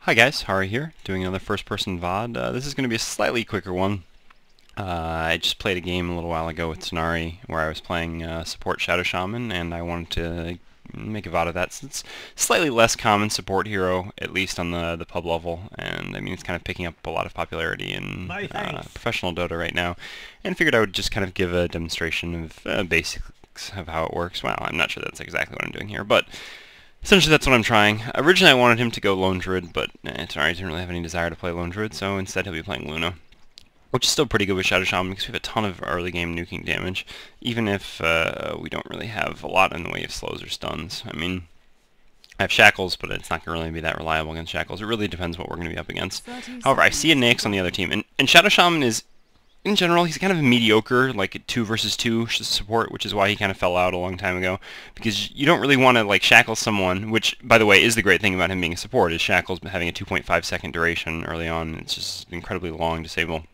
Hi guys, Hari here, doing another first-person VOD. This is going to be a slightly quicker one. I just played a game a little while ago with Tanari where I was playing support Shadow Shaman, and I wanted to make a VOD of that since it's slightly less common support hero, at least on the pub level, and I mean it's kind of picking up a lot of popularity in professional Dota right now, and figured I would just kind of give a demonstration of basics of how it works. Well, I'm not sure that's exactly what I'm doing here, but essentially, that's what I'm trying. Originally, I wanted him to go Lone Druid, but Tanari didn't really have any desire to play Lone Druid, so instead he'll be playing Luna, which is still pretty good with Shadow Shaman because we have a ton of early game nuking damage, even if we don't really have a lot in the way of slows or stuns. I mean, I have Shackles, but it's not going to really be that reliable against Shackles. It really depends what we're going to be up against. However, I see a Nyx on the other team, and Shadow Shaman is, in general, he's kind of mediocre, like 2 versus 2 support, which is why he kind of fell out a long time ago. Because you don't really want to like shackle someone, which, by the way, is the great thing about him being a support, is shackles having a 2.5 second duration early on. It's just incredibly long disable.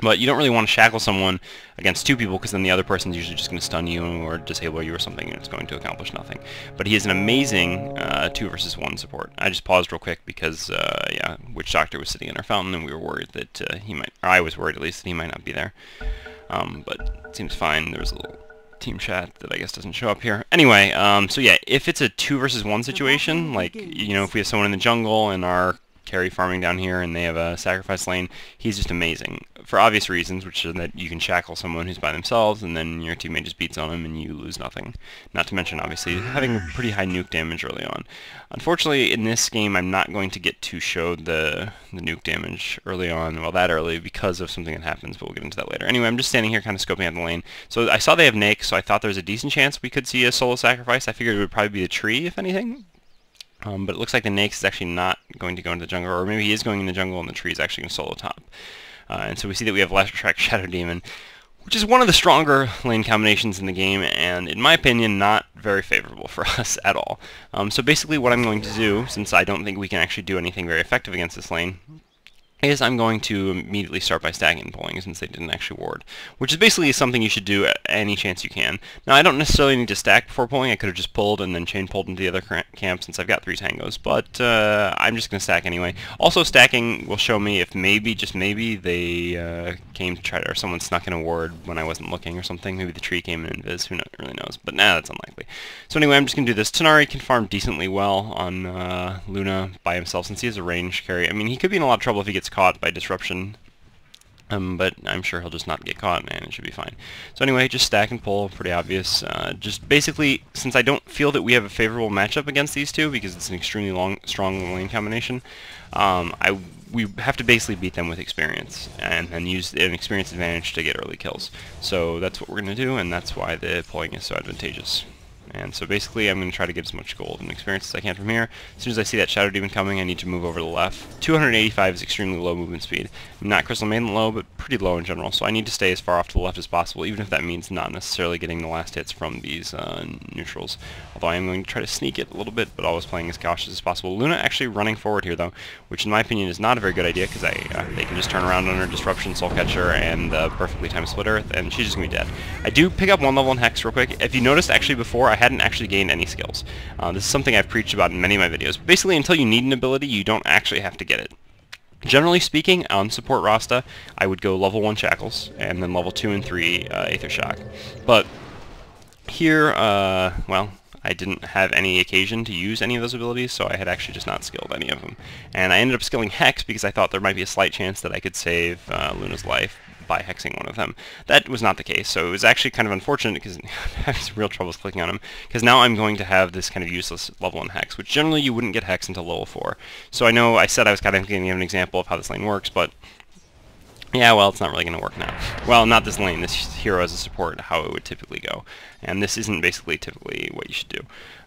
But you don't really want to shackle someone against 2 people, because then the other person's usually just going to stun you or disable you or something, and it's going to accomplish nothing. But he is an amazing 2 versus 1 support. I just paused real quick because, yeah, Witch Doctor was sitting in our fountain, and we were worried that he might, or I was worried at least, that he might not be there. But it seems fine. There was a little team chat that I guess doesn't show up here. Anyway, so yeah, if it's a 2 versus 1 situation, like, you know, if we have someone in the jungle and our carry farming down here and they have a sacrifice lane, he's just amazing for obvious reasons, which is that you can shackle someone who's by themselves and then your teammate just beats on him and you lose nothing. Not to mention, obviously, having pretty high nuke damage early on. Unfortunately, in this game, I'm not going to get to show the nuke damage early on, well, that early, because of something that happens, but we'll get into that later. Anyway, I'm just standing here kind of scoping out the lane. So I saw they have Nyx, so I thought there was a decent chance we could see a solo sacrifice. I figured it would probably be the tree, if anything. But it looks like the Nyx is actually not going to go into the jungle, or maybe he is going in the jungle and the tree is actually going to solo top. And so we see that we have Last Track Shadow Demon, which is one of the stronger lane combinations in the game, and in my opinion, not very favorable for us at all. So basically what I'm going to do, since I don't think we can actually do anything very effective against this lane, is I'm going to immediately start by stacking and pulling, since they didn't actually ward, which is basically something you should do at any chance you can. Now, I don't necessarily need to stack before pulling. I could have just pulled and then chain pulled into the other camp since I've got 3 tangos, but I'm just going to stack anyway. Also, stacking will show me if maybe, just maybe, they came to try to, or someone snuck in a ward when I wasn't looking or something. Maybe the tree came in invis, who really knows, but nah, that's unlikely. So anyway, I'm just going to do this. Tanari can farm decently well on Luna by himself since he has a range carry. I mean, he could be in a lot of trouble if he gets caught by disruption, but I'm sure he'll just not get caught and it should be fine. So anyway, just stack and pull, pretty obvious. Just basically, since I don't feel that we have a favorable matchup against these two, because it's an extremely strong lane combination, we have to basically beat them with experience, and then use an experience advantage to get early kills. So that's what we're going to do, and that's why the pulling is so advantageous. And so basically, I'm going to try to get as much gold and experience as I can from here. As soon as I see that Shadow Demon coming, I need to move over to the left. 285 is extremely low movement speed. Not Crystal Maiden low, but pretty low in general, so I need to stay as far off to the left as possible, even if that means not necessarily getting the last hits from these neutrals. Although I am going to try to sneak it a little bit, but always playing as cautious as possible. Luna actually running forward here, though, which in my opinion is not a very good idea, because they can just turn around on her Disruption, Soul Catcher, and perfectly timed Split Earth, and she's just going to be dead. I do pick up 1 level in Hex real quick. If you noticed, actually, before, I hadn't actually gained any skills. This is something I've preached about in many of my videos. Basically, until you need an ability, you don't actually have to get it. Generally speaking, on support Rasta, I would go level 1 Shackles, and then level 2 and 3 Aether Shock. But here, well, I didn't have any occasion to use any of those abilities, so I had actually just not skilled any of them. And I ended up skilling Hex because I thought there might be a slight chance that I could save Luna's life by hexing one of them. That was not the case, so it was actually kind of unfortunate because I had some real troubles clicking on him, because now I'm going to have this kind of useless level 1 hex, which generally you wouldn't get hex until level 4. So I know I said I was kind of going to give an example of how this lane works, but yeah, well, it's not really going to work now. Well, not this lane, this hero as a support, how it would typically go. And this isn't basically typically what you should do.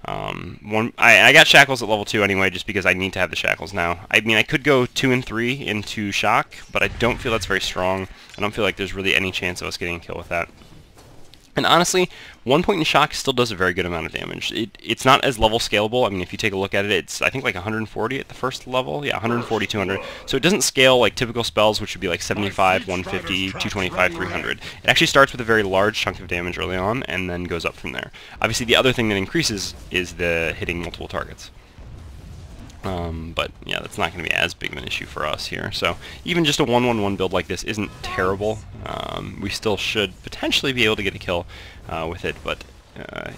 I got Shackles at level 2 anyway, just because I need to have the Shackles now. I mean, I could go 2 and 3 into Shock, but I don't feel that's very strong. I don't feel like there's really any chance of us getting a kill with that. And honestly, 1 point in Shock still does a very good amount of damage. It's not as level scalable. I mean, if you take a look at it, it's I think like 140 at the first level. Yeah, 140, 200. So it doesn't scale like typical spells, which would be like 75, 150, 225, 300. It actually starts with a very large chunk of damage early on, and then goes up from there. Obviously, the other thing that increases is the hitting multiple targets. But yeah, that's not going to be as big of an issue for us here. So even just a 1-1-1 build like this isn't terrible. We still should potentially be able to get a kill with it, but yeah.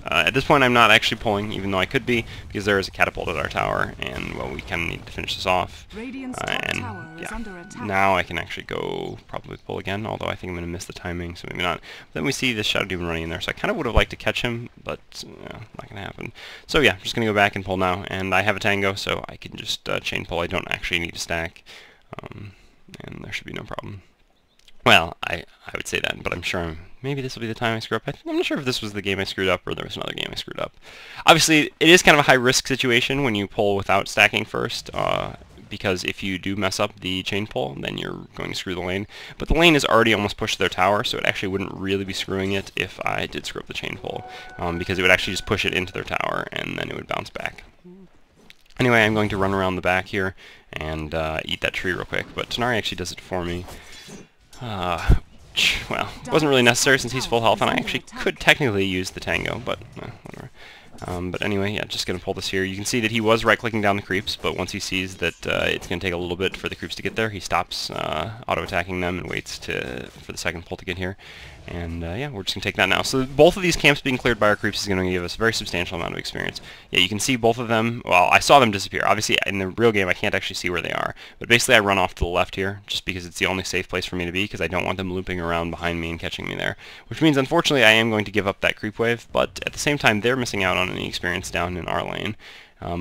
At this point I'm not actually pulling, even though I could be, because there is a catapult at our tower, and well, we kind of need to finish this off. And yeah, now I can actually go probably pull again, although I think I'm going to miss the timing, so maybe not. But then we see this Shadow Demon running in there, so I kind of would have liked to catch him, but not going to happen. So yeah, I'm just going to go back and pull now, and I have a tango, so I can just chain pull. I don't actually need to stack, and there should be no problem. Well, I would say that, but I'm sure maybe this will be the time I screw up. I'm not sure if this was the game I screwed up or there was another game I screwed up. Obviously, it is kind of a high-risk situation when you pull without stacking first, because if you do mess up the chain pull, then you're going to screw the lane. But the lane is already almost pushed to their tower, so it actually wouldn't really be screwing it if I did screw up the chain pull, because it would actually just push it into their tower, and then it would bounce back. Anyway, I'm going to run around the back here and eat that tree real quick, but Tanari actually does it for me. Well, it wasn't really necessary since he's full health, and I actually could technically use the tango, but whatever. But anyway, yeah, just going to pull this here. You can see that he was right-clicking down the creeps, but once he sees that it's going to take a little bit for the creeps to get there, he stops auto-attacking them and waits for the second pull to get here. And yeah, we're just going to take that now. So both of these camps being cleared by our creeps is going to give us a very substantial amount of experience. Yeah, you can see both of them. Well, I saw them disappear. Obviously, in the real game, I can't actually see where they are. But basically, I run off to the left here, just because it's the only safe place for me to be, because I don't want them looping around behind me and catching me there. Which means, unfortunately, I am going to give up that creep wave, but at the same time, they're missing out on any experience down in our lane.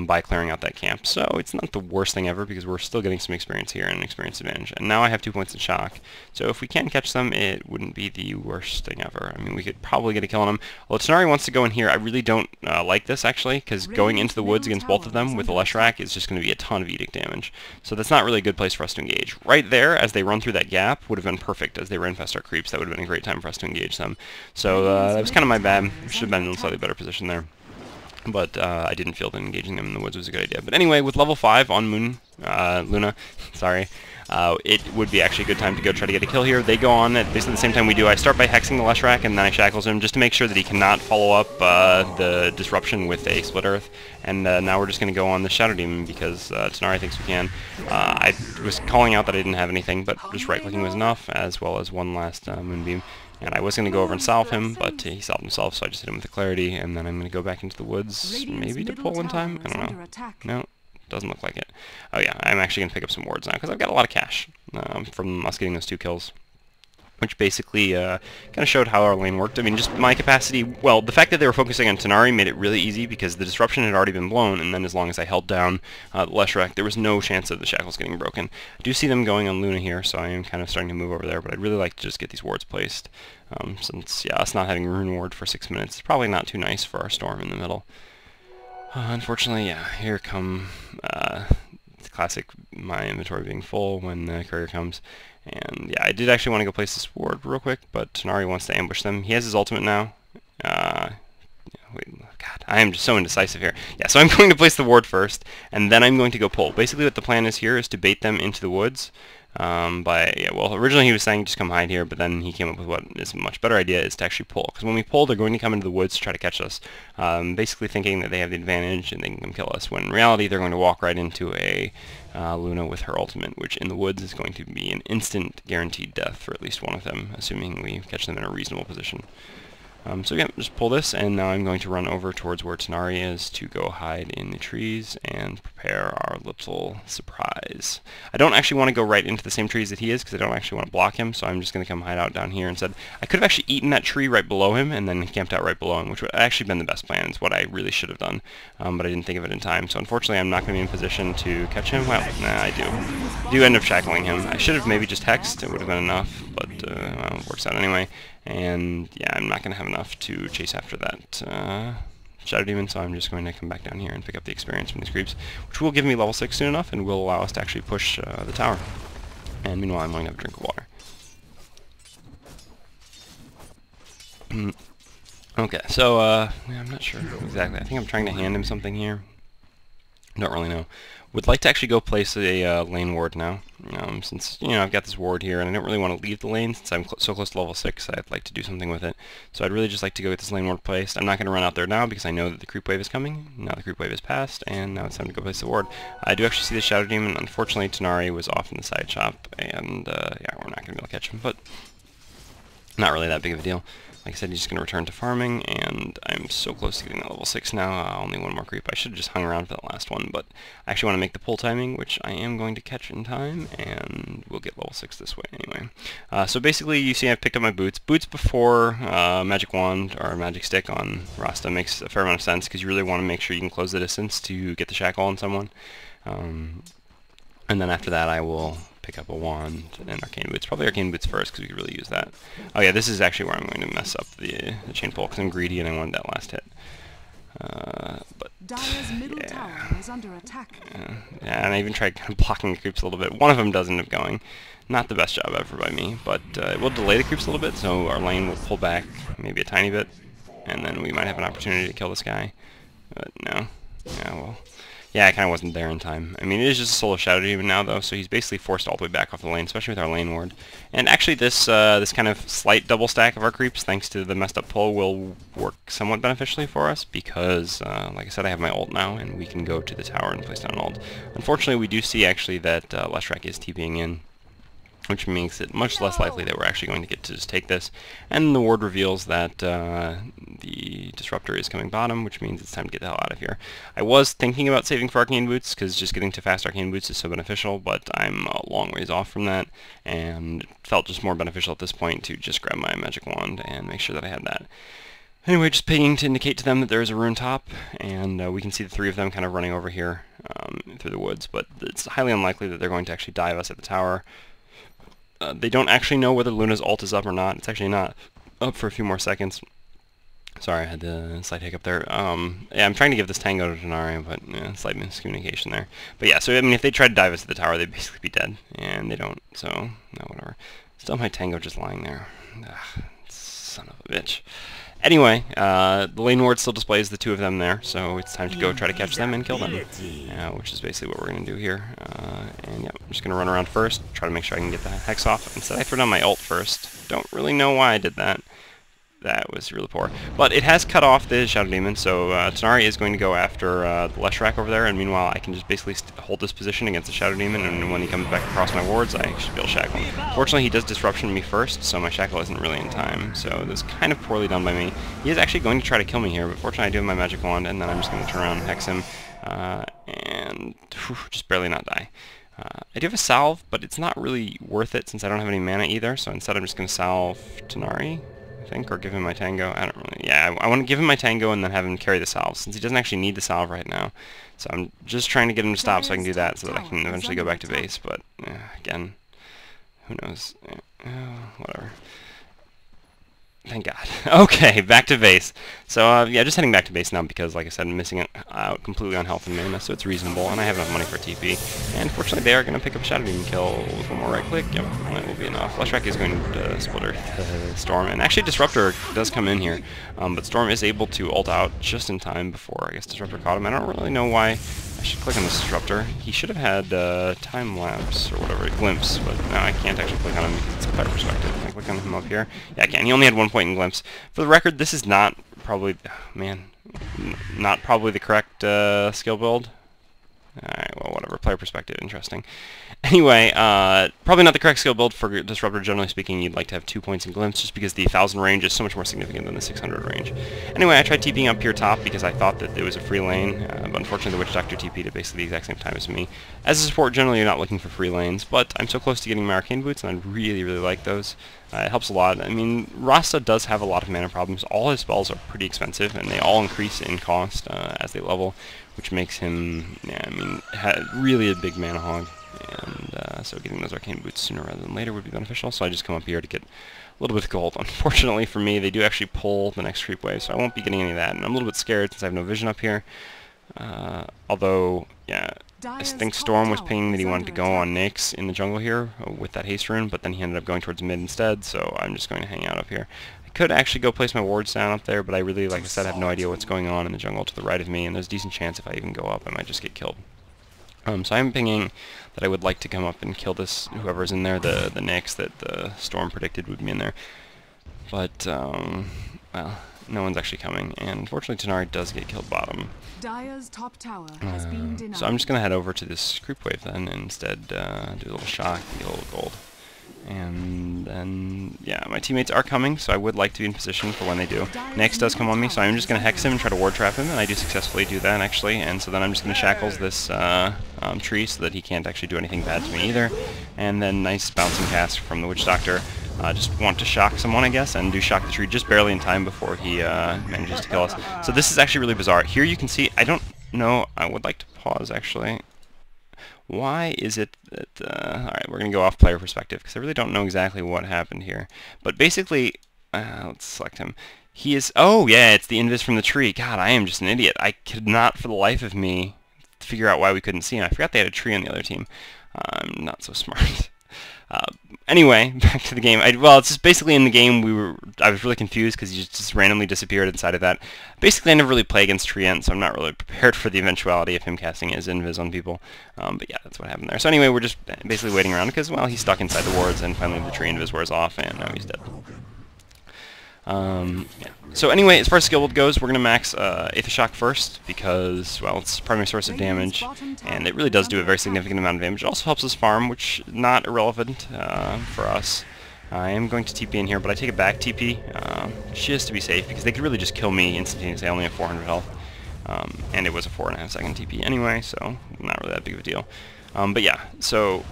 By clearing out that camp. So it's not the worst thing ever because we're still getting some experience here and an experience advantage. And now I have 2 points in shock. So if we can catch them, it wouldn't be the worst thing ever. I mean, we could probably get a kill on them. Although Tanari wants to go in here, I really don't like this actually, because going into the woods against both of them with a Leshrac is just going to be a ton of edict damage. So that's not really a good place for us to engage. Right there, as they run through that gap, would have been perfect as they were infest our creeps. That would have been a great time for us to engage them. So that was kind of my bad. Should have been in a slightly better position there. But I didn't feel that engaging them in the woods was a good idea. But anyway, with level 5 on Luna, sorry, it would be actually a good time to go try to get a kill here. They go on at basically the same time we do. I start by hexing the Leshrac, and then I shackles him just to make sure that he cannot follow up the disruption with a split earth. And now we're just going to go on the Shadow Demon because Tanari thinks we can. I was calling out that I didn't have anything, but just right-clicking was enough, as well as one last Moonbeam. And I was going to go over and salve him, but he salved himself, so I just hit him with the clarity, and then I'm going to go back into the woods, maybe to pull in time? I don't know. No, doesn't look like it. Oh yeah, I'm actually going to pick up some wards now, because I've got a lot of cash from us getting those 2 kills. Which basically kind of showed how our lane worked. I mean, just my capacity, well, the fact that they were focusing on Tanari made it really easy because the disruption had already been blown, and then as long as I held down the Leshrac, there was no chance of the shackles getting broken. I do see them going on Luna here, so I am kind of starting to move over there, but I'd really like to just get these wards placed. Since, yeah, us not having Rune Ward for 6 minutes is probably not too nice for our storm in the middle. Unfortunately, yeah, here come the classic my inventory being full when the courier comes. And yeah, I did actually want to go place this ward real quick, but Tanari wants to ambush them. He has his ultimate now. Wait, God, I am just so indecisive here. Yeah, so I'm going to place the ward first, and then I'm going to go pull. Basically what the plan is here is to bait them into the woods. Well, originally he was saying just come hide here, but then he came up with what is a much better idea, is to actually pull. Because when we pull, they're going to come into the woods to try to catch us, basically thinking that they have the advantage and they can come kill us, when in reality they're going to walk right into a Luna with her ultimate, which in the woods is going to be an instant guaranteed death for at least one of them, assuming we catch them in a reasonable position. So again, just pull this, and now I'm going to run over towards where Tanari is to go hide in the trees and prepare our little surprise. I don't actually want to go right into the same trees that he is, because I don't actually want to block him, so I'm just going to come hide out down here instead. I could have actually eaten that tree right below him, and then camped out right below him, which would have actually been the best plan. It's what I really should have done, but I didn't think of it in time. So unfortunately, I'm not going to be in position to catch him. Well, nah, I do end up shackling him. I should have maybe just hexed. It would have been enough, but well, it works out anyway. And yeah, I'm not going to have enough to chase after that Shadow Demon, so I'm just going to come back down here and pick up the experience from these creeps, which will give me level 6 soon enough and will allow us to actually push the tower. And meanwhile, I'm going to have a drink of water. Okay, so yeah, I'm not sure exactly. I think I'm trying to hand him something here. Don't really know. Would like to actually go place a lane ward now, since, I've got this ward here, and I don't really want to leave the lane since I'm so close to level 6. I'd like to do something with it. So I'd really just like to go get this lane ward placed. I'm not going to run out there now because I know that the creep wave is coming. Now the creep wave is passed, and now it's time to go place the ward. I do actually see the Shadow Demon. Unfortunately, Tanari was off in the side shop, and yeah, we're not going to be able to catch him, but not really that big of a deal. Like I said, he's just going to return to farming, and I'm so close to getting that level 6 now. Only one more creep. I should have just hung around for that last one, but I actually want to make the pull timing, which I am going to catch in time, and we'll get level 6 this way anyway. So basically, you see I've picked up my boots. Boots before Magic Wand or Magic Stick on Rasta makes a fair amount of sense, because you really want to make sure you can close the distance to get the shackle on someone. And then after that, I will pick up a wand and arcane boots. Probably arcane boots first because we could really use that. Oh yeah, this is actually where I'm going to mess up the chain pull because I'm greedy and I wanted that last hit. But Dire's middle tower is under attack. Yeah, and I even tried kind of blocking the creeps a little bit. One of them does end up going. Not the best job ever by me, but it will delay the creeps a little bit, so our lane will pull back maybe a tiny bit, and then we might have an opportunity to kill this guy. But no. Yeah, well. Yeah, I kind of wasn't there in time. I mean, it is just a solo Shadow Demon now, though, so he's basically forced all the way back off the lane, especially with our lane ward. And actually, this kind of slight double stack of our creeps, thanks to the messed up pull, will work somewhat beneficially for us, because, like I said, I have my ult now, and we can go to the tower and place down an ult. Unfortunately, we do see, actually, that Leshrac is TPing in, which makes it much less likely that we're actually going to get to just take this. And the ward reveals that the Disruptor is coming bottom, which means it's time to get the hell out of here. I was thinking about saving for Arcane Boots, because just getting to fast Arcane Boots is so beneficial, but I'm a long ways off from that, and it felt just more beneficial at this point to just grab my Magic Wand and make sure that I had that. Anyway, just pinging to indicate to them that there is a rune top, and we can see the three of them kind of running over here through the woods, but it's highly unlikely that they're going to actually dive us at the tower. They don't actually know whether Luna's ult is up or not. It's actually not up for a few more seconds. Sorry, I had a slight hiccup there. Yeah, I'm trying to give this Tango to Tanari, but slight miscommunication there. But yeah, so I mean, if they tried to dive us at the tower, they'd basically be dead, and they don't, so, no, whatever. Still my Tango just lying there. Ugh, son of a bitch. Anyway, the lane ward still displays the two of them there, so it's time to go try to catch them and kill them, which is basically what we're going to do here. And yeah, I'm just going to run around first, try to make sure I can get the Hex off. Instead, I threw down my ult first. Don't really know why I did that. That was really poor. But it has cut off the Shadow Demon, so Tanari is going to go after the Leshrac over there, and meanwhile I can just basically hold this position against the Shadow Demon, and when he comes back across my wards, I should be able to shackle him. Fortunately, he does disruption me first, so my shackle isn't really in time, so this is kind of poorly done by me. He is actually going to try to kill me here, but fortunately I do have my Magic Wand, and then I'm just going to turn around and hex him, and just barely not die. I do have a salve, but it's not really worth it since I don't have any mana either, so instead I'm just going to salve Tanari, I think, or give him my Tango. I don't really, yeah, I want to give him my Tango and then have him carry the salve, since he doesn't actually need the salve right now. So I'm just trying to get him to stop so I can do that, so that I can eventually go back to base, but, again, who knows, whatever. Thank God. Okay, back to base. So, yeah, just heading back to base now because, like I said, I'm missing out completely on health and mana, so it's reasonable, and I have enough money for TP. And fortunately, they are going to pick up a Shadow Demon kill with one more right-click. Yep, that will be enough. Leshrac is going to splitter Storm, and actually Disruptor does come in here, but Storm is able to ult out just in time before, I guess, Disruptor caught him. I don't really know why I should click on this Disruptor. He should have had time-lapse or whatever, glimpse, but now I can't actually click on him because it's a player perspective. Can I click on him up here? Yeah, I can. He only had 1 point in glimpse. For the record, this is not probably, not probably the correct skill build. Alright, well, whatever. Player perspective, interesting. Anyway, probably not the correct skill build for Disruptor. Generally speaking, you'd like to have 2 points in glimpse just because the 1000 range is so much more significant than the 600 range. Anyway, I tried TPing up here top because I thought that it was a free lane, but unfortunately the Witch Doctor TP'd at basically the exact same time as me. As a support, generally you're not looking for free lanes, but I'm so close to getting my Arcane Boots, and I really, really like those. It helps a lot. I mean, Rasta does have a lot of mana problems. All his spells are pretty expensive, and they all increase in cost as they level, which makes him, really a big mana hog. And so getting those Arcane Boots sooner rather than later would be beneficial. So I just come up here to get a little bit of gold. Unfortunately for me, they do actually pull the next creep wave, so I won't be getting any of that. And I'm a little bit scared since I have no vision up here. Although, yeah, I think Storm was pinging that he wanted to go on Nyx in the jungle here with that haste rune, but then he ended up going towards mid instead, so I'm just going to hang out up here. I could actually go place my wards down up there, but I really, like I said, have no idea what's going on in the jungle to the right of me, and there's a decent chance if I even go up, I might just get killed. So I'm pinging that I would like to come up and kill this, whoever's in there, the Nyx that the storm predicted would be in there. But, well, no one's actually coming, and unfortunately Tanari does get killed bottom. Dire's top tower has been denied. So I'm just going to head over to this creep wave then, and instead do a little shock, get a little gold. And then, yeah, my teammates are coming, so I would like to be in position for when they do. Nyx does come on me, so I'm just going to hex him and try to ward trap him, and I do successfully do that, actually. And so then I'm just going to shackles this tree so that he can't actually do anything bad to me either. And then nice bouncing cast from the Witch Doctor. Just want to shock someone, I guess, and do shock the tree just barely in time before he manages to kill us. So this is actually really bizarre. Here you can see, I don't know, I would like to pause, actually. Why is it that, alright, we're going to go off player perspective, because I really don't know exactly what happened here. But basically, let's select him. He is, oh yeah, it's the invis from the tree. God, I am just an idiot. I could not for the life of me figure out why we couldn't see him. I forgot they had a tree on the other team. I'm not so smart. Anyway, back to the game. Well, it's just basically in the game I was really confused because he just randomly disappeared inside of that. Basically, I never really play against Treant, so I'm not really prepared for the eventuality of him casting his invis on people. But yeah, that's what happened there. So anyway, we're just basically waiting around because, well, he's stuck inside the wards, and finally the tree invis wears off, and now he's dead. Yeah. So anyway, as far as skill build goes, we're going to max Aether Shock first because, well, it's a primary source of damage, and it really does do a very significant amount of damage. It also helps us farm, which is not irrelevant for us. I am going to TP in here, but I take a back TP just to be safe because they could really just kill me instantaneously. I only have 400 health, and it was a 4.5 second TP anyway, so not really that big of a deal. But yeah, so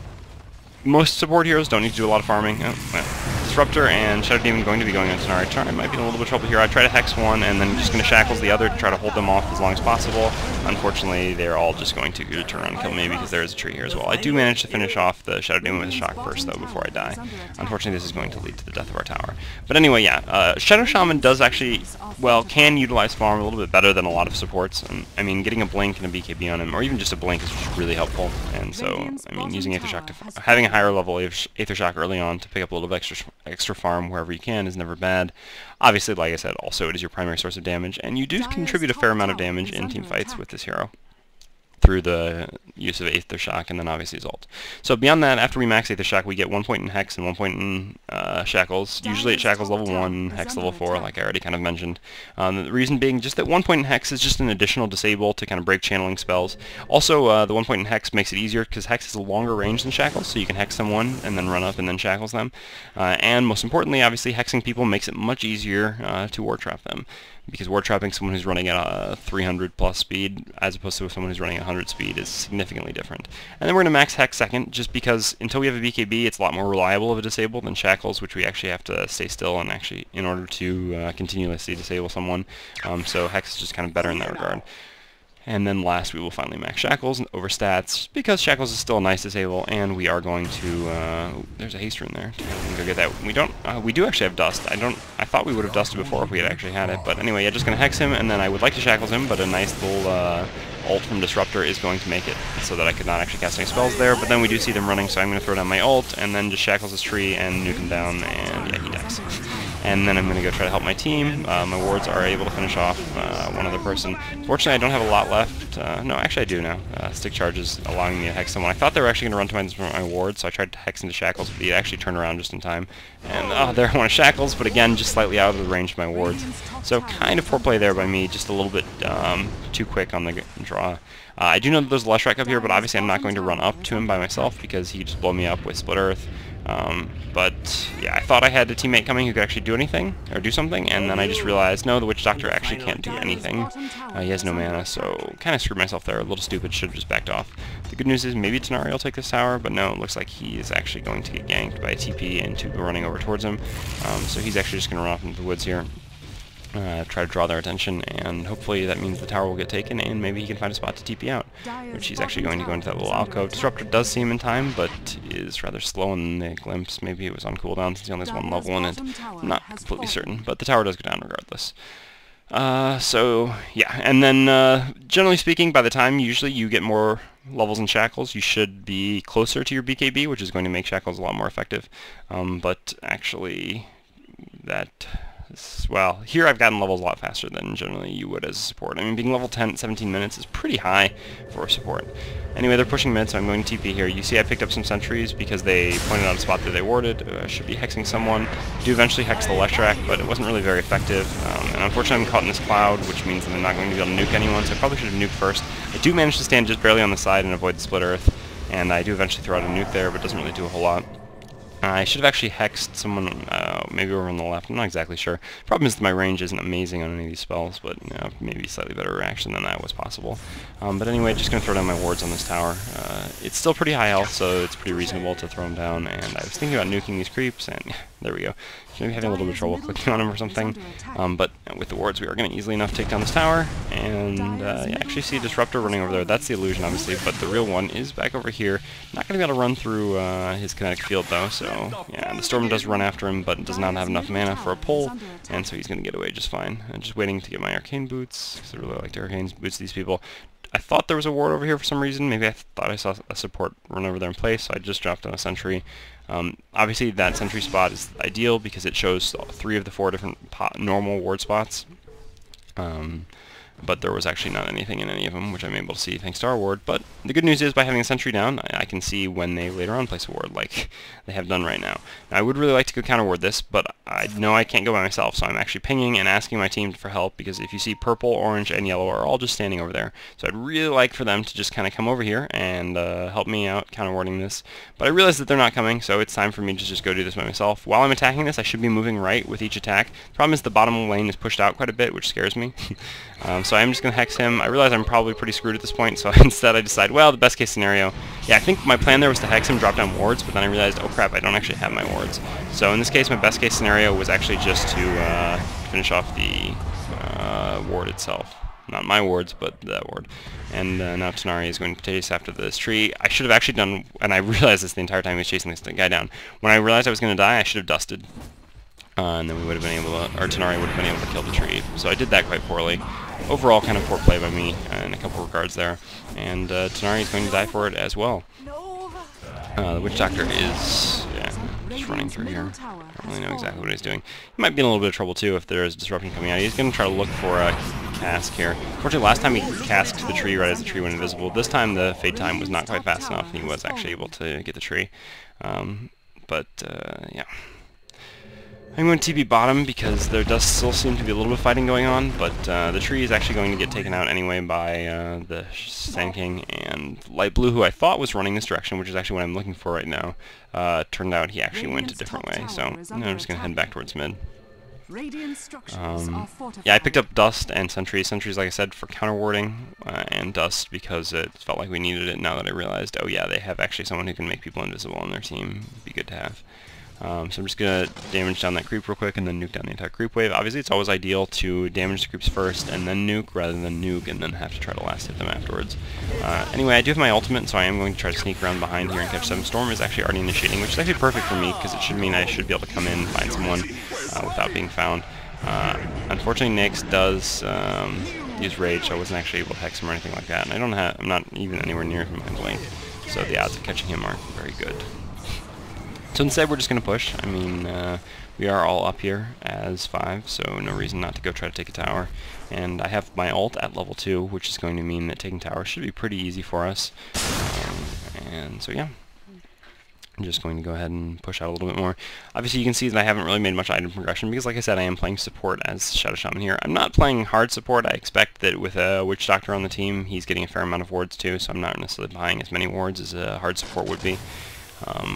most support heroes don't need to do a lot of farming. Oh, well. Disruptor and Shadow Demon going to be going on Tanari. Tanari might be in a little bit of trouble here. I try to hex one, and then just going to shackles the other to try to hold them off as long as possible. Unfortunately, they're all just going to turn around and kill me because there is a tree here as well. I do manage to finish off the Shadow Demon with a shock first, though, before I die. Unfortunately, this is going to lead to the death of our tower. But anyway, yeah, Shadow Shaman does actually, well, can utilize farm a little bit better than a lot of supports. And, I mean, getting a blink and a BKB on him, or even just a blink, is just really helpful. And so, I mean, using Aether Shock having a higher level Aether Shock early on to pick up a little bit extra farm wherever you can is never bad. Obviously, like I said, also it is your primary source of damage, and you do contribute a fair amount of damage in team fights with this hero through the use of Aether Shock and then obviously his ult. So beyond that, after we max Aether Shock, we get 1 point in Hex and 1 point in Shackles. Usually at Shackles level 1, Hex level 4, like I already kind of mentioned. The reason being just that 1 point in Hex is just an additional disable to kind of break channeling spells. Also, the 1 point in Hex makes it easier because Hex has a longer range than Shackles, so you can Hex someone and then run up and then Shackles them. And most importantly, obviously, hexing people makes it much easier to ward trap them, because ward trapping someone who's running at 300 plus speed as opposed to someone who's running at 100 speed is significantly different. And then we're going to max Hex second, just because until we have a BKB, it's a lot more reliable of a disable than Shackles, which we actually have to stay still and actually in order to continuously disable someone. So Hex is just kind of better in that regard. And then last, we will finally max Shackles over stats, because Shackles is still a nice disable, and we are going to, there's a haste rune there. Go get that. We do actually have Dust. I thought we would have dusted before if we had actually had it, but anyway, yeah, just gonna hex him, and then I would like to Shackles him, but a nice little, ult from Disruptor is going to make it, so that I could not actually cast any spells there, but then we do see them running, so I'm gonna throw down my ult, and then just Shackles his tree, and nuke him down, and yeah, he dies. And then I'm going to go try to help my team. My wards are able to finish off one other person. Fortunately, I don't have a lot left. No, actually I do now. Stick charges allowing me to hex someone. I thought they were actually going to run to my wards, so I tried to hex into Shackles, but he actually turned around just in time. And there I went to Shackles, but again, just slightly out of the range of my wards. So kind of poor play there by me, just a little bit too quick on the draw. I do know that there's a Lush Rack up here, but obviously I'm not going to run up to him by myself because he could just blow me up with Split Earth. But yeah, I thought I had a teammate coming who could actually do anything, or do something, and then I just realized, no, the Witch Doctor actually can't do anything. He has no mana, so kind of screwed myself there. A little stupid, should have just backed off. The good news is maybe Tanari will take this tower, but no, it looks like he is actually going to get ganked by a TP and Tuba running over towards him. So he's actually just going to run off into the woods here. Try to draw their attention, and hopefully that means the tower will get taken, and maybe he can find a spot to TP out, which he's actually going to go into that little alcove. Disruptor does see him in time, but is rather slow in the glimpse. Maybe it was on cooldown since he only has one level in it. I'm not completely certain, but the tower does go down regardless. So, yeah, and then, generally speaking, by the time usually you get more levels in Shackles, you should be closer to your BKB, which is going to make Shackles a lot more effective. But actually, that well, here I've gotten levels a lot faster than generally you would as a support. I mean, being level 10 at 17 minutes is pretty high for a support. Anyway, they're pushing mid, so I'm going to TP here. You see I picked up some sentries because they pointed out a spot that they warded. Should be hexing someone. I do eventually hex the Leshrac, but it wasn't really very effective. And unfortunately I'm caught in this cloud, which means that I'm not going to be able to nuke anyone, so I probably should have nuked first. I do manage to stand just barely on the side and avoid the split earth, and I do eventually throw out a nuke there, but it doesn't really do a whole lot. I should have actually hexed someone maybe over on the left. I'm not exactly sure. Problem is that my range isn't amazing on any of these spells, but you know, maybe slightly better reaction than that was possible. But anyway, just going to throw down my wards on this tower. It's still pretty high health, so it's pretty reasonable to throw them down, and I was thinking about nuking these creeps, and there we go. Maybe having a little bit of trouble clicking on them or something, but with the wards we are going to easily enough take down this tower, and yeah, actually see a Disruptor running over there. That's the illusion, obviously, but the real one is back over here. Not going to be able to run through his kinetic field, though, so yeah, the Storm does run after him, but does not have enough mana for a pull, and so he's going to get away just fine. I'm just waiting to get my Arcane Boots, because I really like to Arcane Boots these people. I thought there was a ward over here for some reason. Maybe I thought I saw a support run over there in place, so I just dropped on a sentry. Obviously, that sentry spot is ideal because it shows 3 of the 4 different normal ward spots. But there was actually not anything in any of them, which I'm able to see thanks to our ward. But the good news is, by having a sentry down, I can see when they later on place a ward, like they have done right now. Now, I would really like to go counter ward this, but I know I can't go by myself, so I'm actually pinging and asking my team for help, because if you see purple, orange, and yellow are all just standing over there. So I'd really like for them to just kind of come over here and help me out counter warding this. But I realize that they're not coming, so it's time for me to just go do this by myself. While I'm attacking this, I should be moving right with each attack. The problem is the bottom lane is pushed out quite a bit, which scares me. So I'm just going to hex him. I realize I'm probably pretty screwed at this point, so instead I decide, well, the best case scenario, yeah, I think my plan there was to hex him, drop down wards, but then I realized, oh crap, I don't actually have my wards. So in this case, my best case scenario was actually just to finish off the ward itself. Not my wards, but that ward. And now Tanari is going to chase after this tree. I should have actually done, and I realized this the entire time he was chasing this guy down. When I realized I was going to die, I should have dusted. And then we would have been able to, or Tanari would have been able to kill the tree. So I did that quite poorly. Overall, kind of poor play by me in a couple regards there. And Tanari is going to die for it as well. The Witch Doctor is, yeah, just running through here. I don't really know exactly what he's doing. He might be in a little bit of trouble too if there is disruption coming out. He's going to try to look for a cask here. Unfortunately, last time he casked the tree right as the tree went invisible. This time the fade time was not quite fast enough, and he was actually able to get the tree. Yeah. I'm going to TP bottom because there does still seem to be a little bit of fighting going on, but the tree is actually going to get taken out anyway by the Sand King, and Light Blue, who I thought was running this direction, which is actually what I'm looking for right now, turned out he actually went a different way, so I'm just going to head back towards mid. Yeah, I picked up Dust and Sentry. Sentry's, like I said, for counter warding, and Dust because it felt like we needed it now that I realized, oh yeah, they have actually someone who can make people invisible on their team. It'd be good to have. So I'm just going to damage down that creep real quick and then nuke down the entire creep wave. Obviously it's always ideal to damage the creeps first and then nuke rather than nuke and then have to try to last hit them afterwards. Anyway, I do have my ultimate, so I am going to try to sneak around behind here and catch them. Storm is actually already initiating, which is actually perfect for me because it should mean I should be able to come in and find someone without being found. Unfortunately, Nyx does use Rage, so I wasn't actually able to hex him or anything like that. And I'm not even anywhere near him in blink, so the odds of catching him aren't very good. So instead, we're just going to push. I mean, we are all up here as 5, so no reason not to go try to take a tower. And I have my ult at level 2, which is going to mean that taking tower should be pretty easy for us. And so yeah, I'm just going to go ahead and push out a little bit more. Obviously, you can see that I haven't really made much item progression because, like I said, I am playing support as Shadow Shaman here. I'm not playing hard support. I expect that with a Witch Doctor on the team, he's getting a fair amount of wards too, so I'm not necessarily buying as many wards as a hard support would be.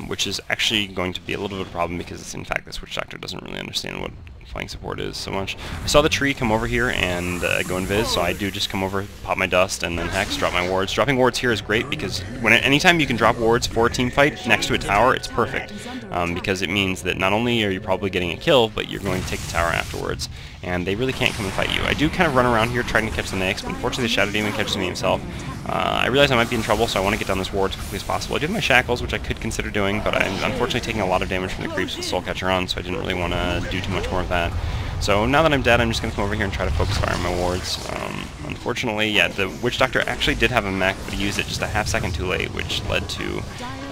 Which is actually going to be a little bit of a problem because, in fact, this Witch Doctor doesn't really understand what playing support is so much. I saw the tree come over here and go invis, so I do just come over, pop my dust, and then hex, drop my wards. Dropping wards here is great because anytime you can drop wards for a team fight next to a tower, it's perfect. Because it means that not only are you probably getting a kill, but you're going to take the tower afterwards, and they really can't come and fight you. I do kind of run around here trying to catch the Nyx, but unfortunately the Shadow Demon catches me himself. I realize I might be in trouble, so I want to get down this ward as quickly as possible. I do have my shackles, which I could consider doing, but I'm unfortunately taking a lot of damage from the creeps with Soul Catcher on, so I didn't really want to do too much more of that. So now that I'm dead, I'm just going to come over here and try to focus fire on my wards. Unfortunately, yeah, the Witch Doctor actually did have a mech, but he used it just a half second too late, which led to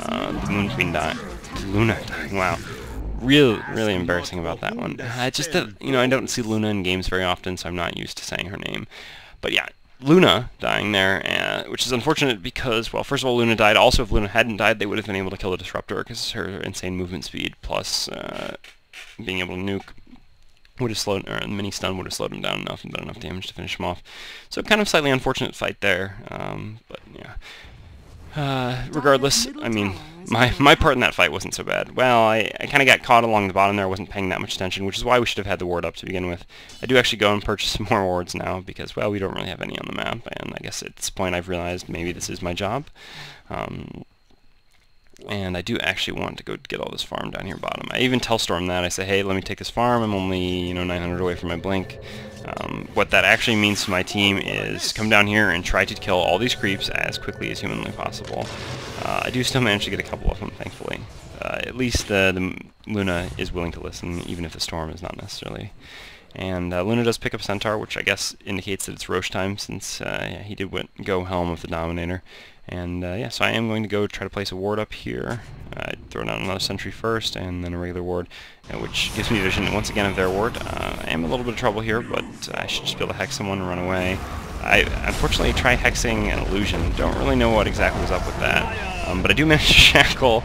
the Moon Queen dying. Luna dying, wow. really embarrassing about that one. Just that, you know, I don't see Luna in games very often, so I'm not used to saying her name. But yeah, Luna dying there, which is unfortunate because, well, first of all, Luna died. Also, if Luna hadn't died, they would have been able to kill the Disruptor because her insane movement speed plus being able to nuke would have slowed, or mini stun would have slowed him down enough and done enough damage to finish him off. So kind of slightly unfortunate fight there, but yeah. Regardless, I mean, my part in that fight wasn't so bad. Well, I kind of got caught along the bottom there. I wasn't paying that much attention, which is why we should have had the ward up to begin with. I do actually go and purchase some more wards now because, well, we don't really have any on the map, and I guess at this point I've realized maybe this is my job. And I do actually want to go get all this farm down here bottom. I even tell Storm that. I say, hey, let me take this farm. I'm only, you know, 900 away from my blink. What that actually means to my team is come down here and try to kill all these creeps as quickly as humanly possible. I do still manage to get a couple of them, thankfully. At least the Luna is willing to listen, even if the Storm is not necessarily. And Luna does pick up Centaur, which I guess indicates that it's Roche time, since yeah, he did go Helm of the Dominator. And yeah, so I am going to go try to place a ward up here. Throw down another sentry first, and then a regular ward, which gives me vision once again of their ward. I am in a little bit of trouble here, but I should just be able to hex someone and run away. I unfortunately tried hexing an illusion. Don't really know what exactly was up with that. But I do manage to shackle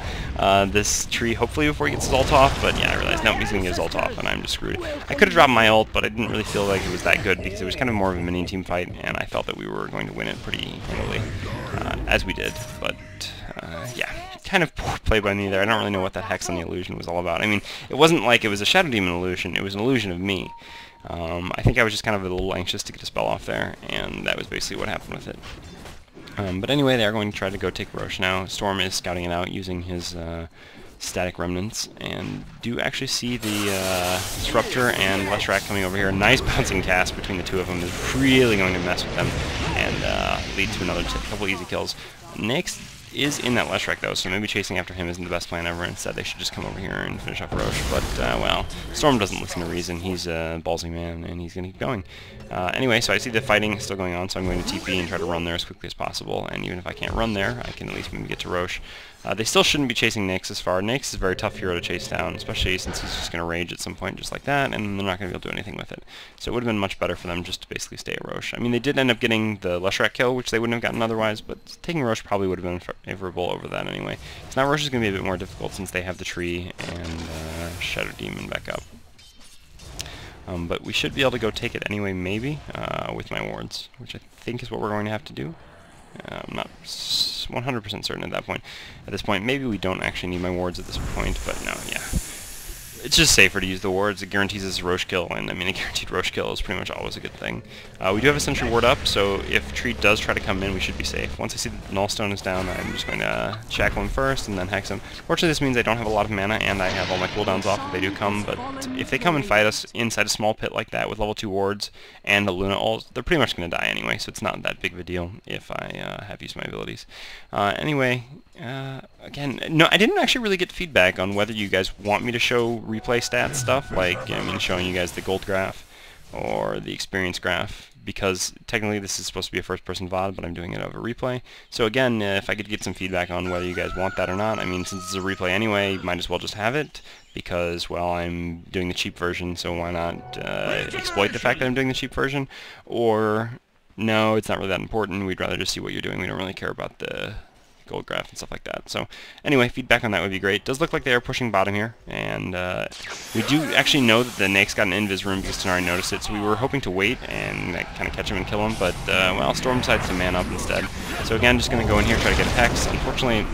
this tree, hopefully before he gets his ult off, but yeah, I realized, nope, he's going to get his ult off, and I'm just screwed. I could have dropped my ult, but I didn't really feel like it was that good, because it was kind of more of a mini-team fight, and I felt that we were going to win it pretty handily, as we did, but yeah, kind of poor play by me there. I don't really know what that hex on the illusion was all about. I mean, it wasn't like it was a Shadow Demon illusion, it was an illusion of me. I think I was just kind of a little anxious to get a spell off there, and that was basically what happened with it. But anyway, they are going to try to go take Roche now. Storm is scouting it out using his static remnants, and do actually see the Disruptor and Leshrac coming over here. Nice bouncing cast between the two of them is really going to mess with them, and lead to another couple easy kills. Next is in that Leshrac though, so maybe chasing after him isn't the best plan ever. Instead, they should just come over here and finish off Roche. But, well, Storm doesn't listen to reason. He's a ballsy man, and he's going to keep going. Anyway, so I see the fighting still going on, so I'm going to TP and try to run there as quickly as possible. And even if I can't run there, I can at least maybe get to Roche. They still shouldn't be chasing Nyx as far. Nyx is a very tough hero to chase down, especially since he's just going to rage at some point just like that, and they're not going to be able to do anything with it. So it would have been much better for them just to basically stay at Roche. I mean, they did end up getting the Leshrac kill, which they wouldn't have gotten otherwise, but taking Roche probably would have been favorable over that anyway. So now Roche is going to be a bit more difficult since they have the tree and Shadow Demon back up. But we should be able to go take it anyway, maybe, with my wards, which I think is what we're going to have to do. I'm not 100% certain at that point. At this point, maybe we don't actually need my wards at this point, but no, yeah. It's just safer to use the wards. It guarantees us a Roche kill, and I mean, a guaranteed Roche kill is pretty much always a good thing. We do have a sentry ward up, so if Tree does try to come in, we should be safe. Once I see that the Nullstone is down, I'm just going to shackle him first and then hex him. Fortunately, this means I don't have a lot of mana, and I have all my cooldowns off if they do come, but if they come and fight us inside a small pit like that with level 2 wards and a Luna ult, they're pretty much going to die anyway, so it's not that big of a deal if I have used my abilities. Anyway, again, no, I didn't actually really get feedback on whether you guys want me to show replay stats stuff, like, I mean, showing you guys the gold graph or the experience graph, because technically this is supposed to be a first-person VOD, but I'm doing it over replay. So again, if I could get some feedback on whether you guys want that or not, I mean, since it's a replay anyway, might as well just have it, because, well, I'm doing the cheap version, so why not exploit the fact that I'm doing the cheap version, or, no, it's not really that important, we'd rather just see what you're doing, we don't really care about the gold graph and stuff like that. So anyway, feedback on that would be great. It does look like they are pushing bottom here, and we do actually know that the Nyx got an invis room because Tenari noticed it, so we were hoping to wait and kind of catch him and kill him, but well, Storm decides to man up instead. So again, just going to go in here and try to get a Hex. Unfortunately,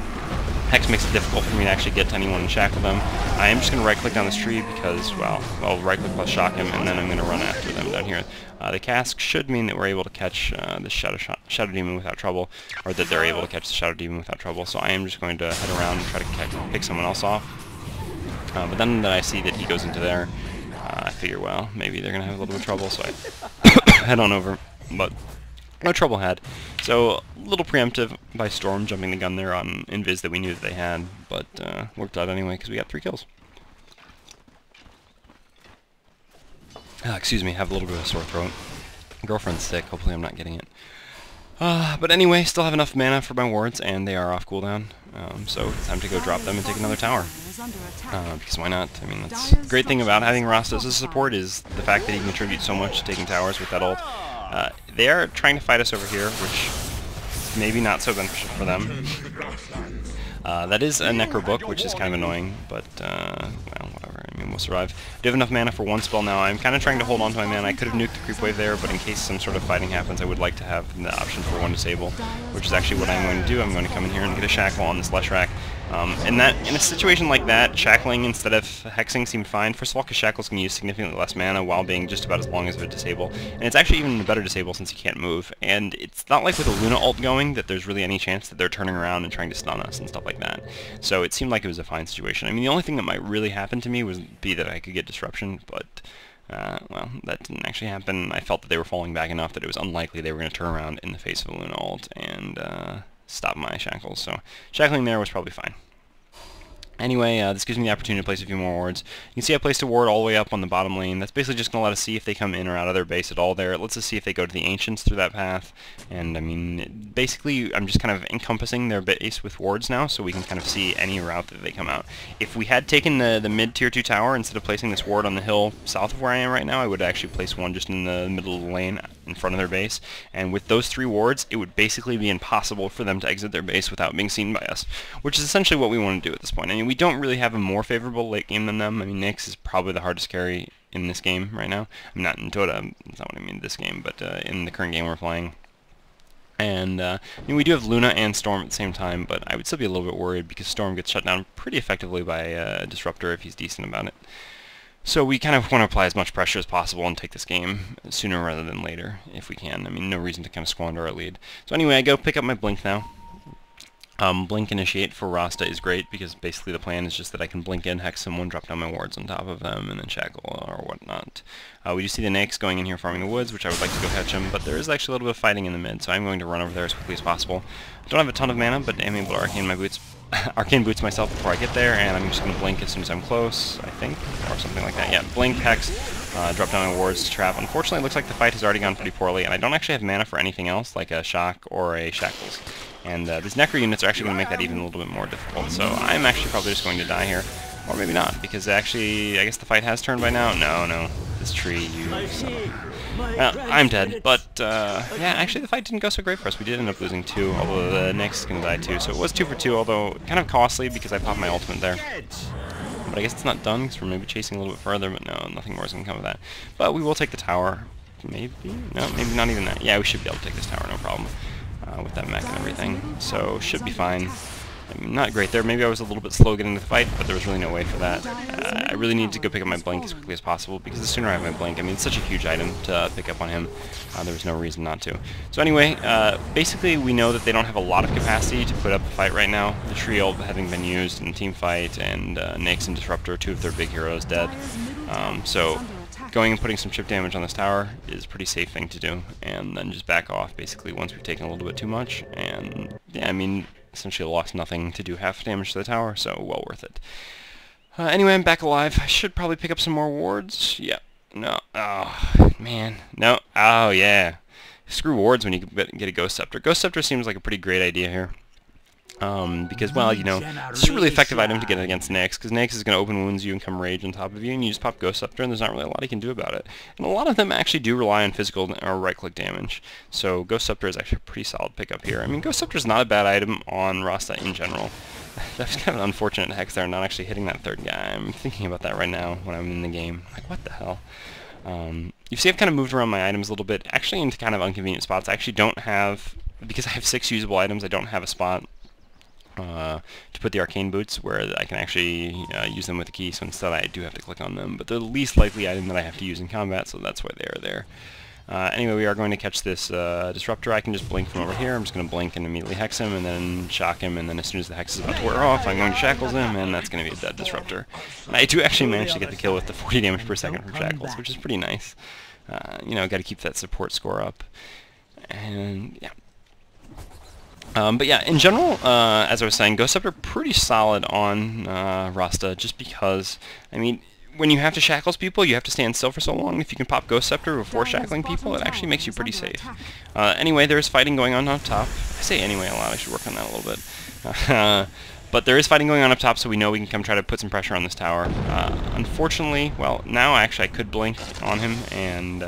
Hex makes it difficult for me to actually get to anyone and shackle them. I am just going to right-click down this tree because, well, I'll right-click plus shock him, and then I'm going to run after them down here. The cask should mean that we're able to catch the Shadow Demon without trouble, or that they're able to catch the Shadow Demon without trouble, so I am just going to head around and try to pick someone else off. But then that I see that he goes into there, I figure, well, maybe they're going to have a little bit of trouble, so I head on over, but no trouble had. So, a little preemptive by Storm jumping the gun there on invis that we knew that they had, but worked out anyway because we got 3 kills. Excuse me, I have a little bit of a sore throat. Girlfriend's sick, hopefully I'm not getting it. But anyway, still have enough mana for my wards, and they are off cooldown. So it's time to go drop them and take another tower. Because why not? I mean, that's the great thing about having Rasta as a support is the fact that he can contribute so much to taking towers with that ult. They are trying to fight us over here, which is maybe not so beneficial for them. That is a Necro book, which is kind of annoying, but, well, whatever. I mean, we'll survive. I do have enough mana for one spell now. I'm kind of trying to hold on to my mana. I could have nuked the creep wave there, but in case some sort of fighting happens, I would like to have the option for one disable, which is actually what I'm going to do. I'm going to come in here and get a shackle on this Leshrac. In a situation like that, shackling instead of hexing seemed fine. First of all, because shackles can use significantly less mana while being just about as long as a disable, and it's actually even a better disable since you can't move. And it's not like with a Luna ult going that there's really any chance that they're turning around and trying to stun us and stuff like that. So it seemed like it was a fine situation. I mean, the only thing that might really happen to me would be that I could get disruption, but well, that didn't actually happen. I felt that they were falling back enough that it was unlikely they were going to turn around in the face of a Luna ult and stop my shackles. So shackling there was probably fine. Anyway, this gives me the opportunity to place a few more wards. You can see I placed a ward all the way up on the bottom lane. That's basically just going to let us see if they come in or out of their base at all there. It lets us see if they go to the Ancients through that path. And, I mean, basically, I'm just kind of encompassing their base with wards now, so we can kind of see any route that they come out. If we had taken the mid-tier 2 tower, instead of placing this ward on the hill south of where I am right now, I would actually place one just in the middle of the lane in front of their base. And with those 3 wards, it would basically be impossible for them to exit their base without being seen by us, which is essentially what we want to do at this point. I mean, we don't really have a more favorable late game than them. I mean, Nyx is probably the hardest carry in this game right now. I'm not in Dota, that's not what I mean this game, but in the current game we're playing. And I mean, we do have Luna and Storm at the same time, but I would still be a little bit worried because Storm gets shut down pretty effectively by a Disruptor if he's decent about it. So we kind of want to apply as much pressure as possible and take this game sooner rather than later, if we can. I mean, no reason to kind of squander our lead. So anyway, I go pick up my Blink now. Blink Initiate for Rasta is great because basically the plan is just that I can blink in, hex someone, drop down my wards on top of them, and then shackle or whatnot. We do see the Nyx going in here farming the woods, which I would like to go catch him, but there is actually a little bit of fighting in the mid, so I'm going to run over there as quickly as possible. I don't have a ton of mana, but I'm able to arcane my boots. Arcane Boots myself before I get there, and I'm just going to blink as soon as I'm close, I think, or something like that. Yeah, blink, hex, drop down my wards to trap. Unfortunately, it looks like the fight has already gone pretty poorly, and I don't actually have mana for anything else, like a shock or a shackles. And these Necro units are actually going to make that even a little bit more difficult, so I'm actually probably just going to die here. Or maybe not, because actually, I guess the fight has turned by now? No, this tree, you son of... I'm dead, but, yeah, actually the fight didn't go so great for us. We did end up losing 2, although the Nyx is going to die too. So it was 2 for 2, although kind of costly because I popped my ultimate there. But I guess it's not done, because we're maybe chasing a little bit further, but no, nothing more is going to come of that. But we will take the tower. Maybe? No, maybe not even that. Yeah, we should be able to take this tower, no problem, with that mech and everything. So, should be fine. I mean, not great there. Maybe I was a little bit slow getting to the fight, but there was really no way for that. I really need to go pick up my Blink as quickly as possible, because the sooner I have my Blink, I mean, it's such a huge item to pick up on him, there was no reason not to. So anyway, basically we know that they don't have a lot of capacity to put up a fight right now. The trio having been used in the team fight, and Nyx and Disruptor, 2 of their big heroes, dead. So going and putting some chip damage on this tower is a pretty safe thing to do, and then just back off, basically, once we've taken a little bit too much, and, yeah, I mean, essentially lost nothing to do half damage to the tower, so well worth it. Anyway, I'm back alive. I should probably pick up some more wards. Yeah. No. Oh, man. No. Oh, yeah. Screw wards when you get a Ghost Scepter. Ghost Scepter seems like a pretty great idea here. Because, well, you know, it's a really effective item to get against Nyx, because Nyx is going to open wounds you and come rage on top of you, and you just pop Ghost Scepter, and there's not really a lot you can do about it. And a lot of them actually do rely on physical or right-click damage, so Ghost Scepter is actually a pretty solid pickup here. I mean, Ghost Scepter is not a bad item on Rasta in general. That's kind of an unfortunate hex there, not actually hitting that third guy. I'm thinking about that right now when I'm in the game. Like, what the hell? You see I've kind of moved around my items a little bit, actually into kind of inconvenient spots. I actually don't have, because I have 6 usable items, I don't have a spot to put the Arcane Boots where I can actually use them with the key, so instead I do have to click on them. But they're the least likely item that I have to use in combat, so that's why they are there. Anyway, we are going to catch this Disruptor. I can just blink from over here. I'm just going to blink and immediately hex him, and then shock him, and then as soon as the hex is about to wear off, I'm going to Shackles him, and that's going to be a dead Disruptor. And I do actually manage to get the kill with the 40 damage per second from Shackles, which is pretty nice. You know, got to keep that support score up. And, yeah. But yeah, in general, as I was saying, Ghost Scepter pretty solid on Rasta, just because, I mean, when you have to shackles people, you have to stand still for so long. If you can pop Ghost Scepter before shackling people, it actually makes you pretty safe. Anyway, there's fighting going on up top. I say anyway a lot, I should work on that a little bit. But there is fighting going on up top, so we know we can come try to put some pressure on this tower. Unfortunately, well, now actually I could blink on him and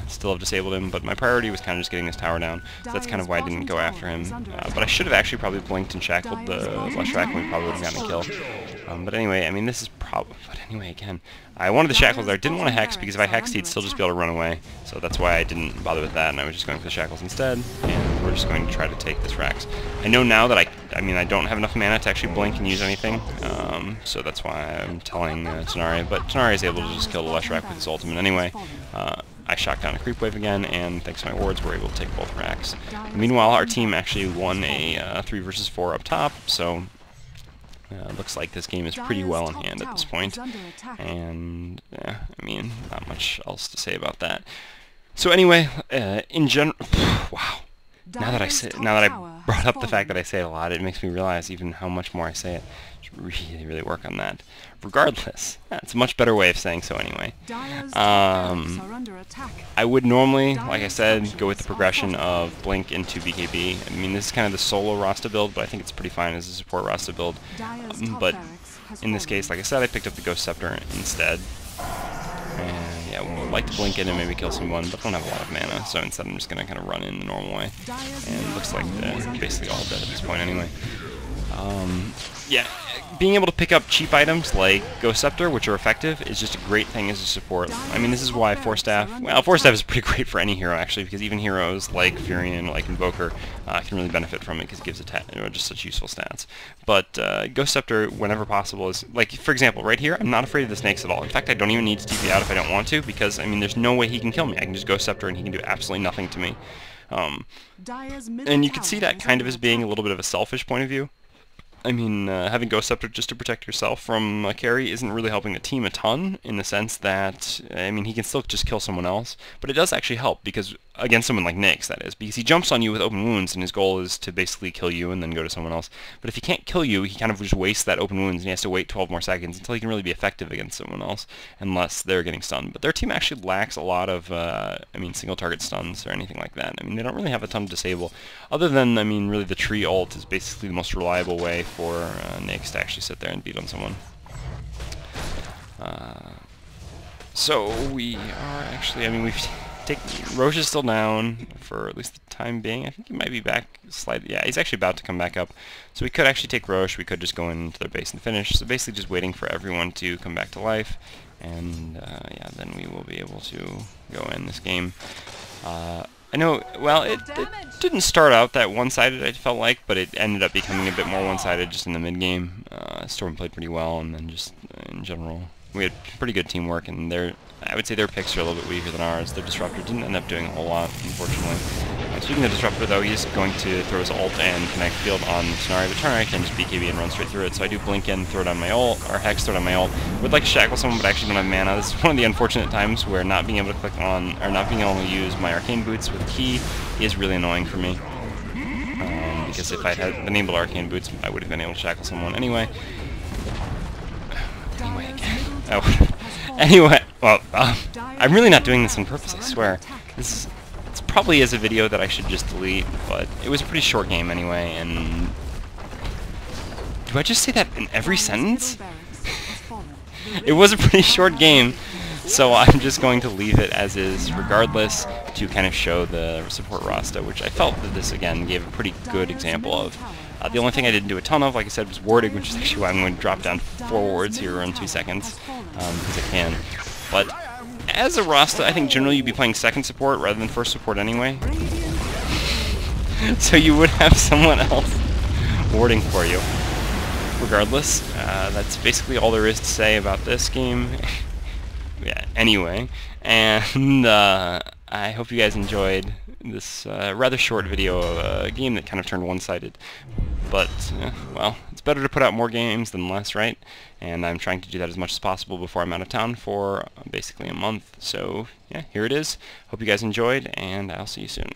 still have disabled him, but my priority was kind of just getting this tower down, so that's kind of why I didn't go after him. But I should have actually probably blinked and shackled the Leshrac, and we probably would have gotten a kill. But anyway, I mean, this is probably... But anyway, again, I wanted the shackles there. I didn't want to hex, because if I hexed, he'd still just be able to run away. So that's why I didn't bother with that, and I was just going for the shackles instead. And we're just going to try to take this Rax. I know now that I don't have enough mana to actually blink and use anything. So that's why I'm telling Tenari. But Tenari is able to just kill the Leshrac with his ultimate anyway. I shot down a creep wave again, and thanks to my wards, we're able to take both racks. Meanwhile, our team actually won a 3 versus 4 up top, so looks like this game is pretty well in hand at this point. And, I mean, not much else to say about that. So anyway, in general, wow. Now that I brought up the fact that I say it a lot, it makes me realize even how much more I say it. I should really, really work on that. Regardless, it's a much better way of saying so anyway. I would normally, like I said, go with the progression of Blink into BKB. I mean, this is kind of the solo Rasta build, but I think it's pretty fine as a support Rasta build. But in this case, like I said, I picked up the Ghost Scepter instead. And yeah, would like to blink in and maybe kill someone, but don't have a lot of mana, so instead I'm just going to kind of run in the normal way. And it looks like they're basically all dead at this point anyway. Yeah, being able to pick up cheap items like Ghost Scepter, which are effective, is just a great thing as a support. I mean, this is why Force Staff, well, Force Staff is pretty great for any hero, actually, because even heroes like Furion, like Invoker, can really benefit from it because it gives just such useful stats. But Ghost Scepter, whenever possible, is, like, for example, right here, I'm not afraid of the snakes at all. In fact, I don't even need to TP out if I don't want to, because, I mean, there's no way he can kill me. I can just Ghost Scepter and he can do absolutely nothing to me. And you can see that kind of as being a little bit of a selfish point of view. I mean, having Ghost Scepter just to protect yourself from a carry isn't really helping the team a ton, in the sense that, I mean, he can still just kill someone else, but it does actually help, because, against someone like Nyx, that is, because he jumps on you with open wounds, and his goal is to basically kill you and then go to someone else. But if he can't kill you, he kind of just wastes that open wounds, and he has to wait 12 more seconds until he can really be effective against someone else, unless they're getting stunned. But their team actually lacks a lot of, I mean, single target stuns or anything like that. I mean, they don't really have a ton to disable, other than, I mean, really the tree ult is basically the most reliable way for Nyx to actually sit there and beat on someone. So we are actually, I mean, Roche is still down for at least the time being. I think he might be back slightly. Yeah, he's actually about to come back up. So we could actually take Roche. We could just go into their base and finish. So basically just waiting for everyone to come back to life. And yeah, then we will be able to go in this game. I know, well, it didn't start out that one-sided, I felt like, but it ended up becoming a bit more one-sided just in the mid-game. Storm played pretty well, and then just in general, we had pretty good teamwork, and I would say their picks are a little bit weaker than ours. Their Disruptor didn't end up doing a whole lot, unfortunately. Speaking of Disruptor, though, he's going to throw his ult and connect field on Tenari, but Tenari can just BKB and run straight through it, so I do blink in, throw down my ult, or Hex, throw down my ult. Would like to shackle someone, but I actually don't have mana. This is one of the unfortunate times where not being able to click on, or not being able to use my Arcane Boots with Key is really annoying for me. Because if I had enabled Arcane Boots, I would have been able to shackle someone anyway. Anyway, well, I'm really not doing this on purpose, I swear. It's probably is a video that I should just delete, but it was a pretty short game anyway, and... Do I just say that in every sentence? It was a pretty short game, so I'm just going to leave it as is, regardless, to kind of show the support Rasta, which I felt that this, again, gave a pretty good example of. The only thing I didn't do a ton of, like I said, was warding, which is actually why I'm going to drop down 4 wards here in 2 seconds, because I can. But as a Rasta, I think generally you'd be playing second support rather than first support anyway. So you would have someone else warding for you. Regardless, that's basically all there is to say about this game. Yeah, anyway, and I hope you guys enjoyed this rather short video of a game that kind of turned one-sided. But, well, it's better to put out more games than less, right? And I'm trying to do that as much as possible before I'm out of town for basically a month. So, yeah, here it is. Hope you guys enjoyed, and I'll see you soon.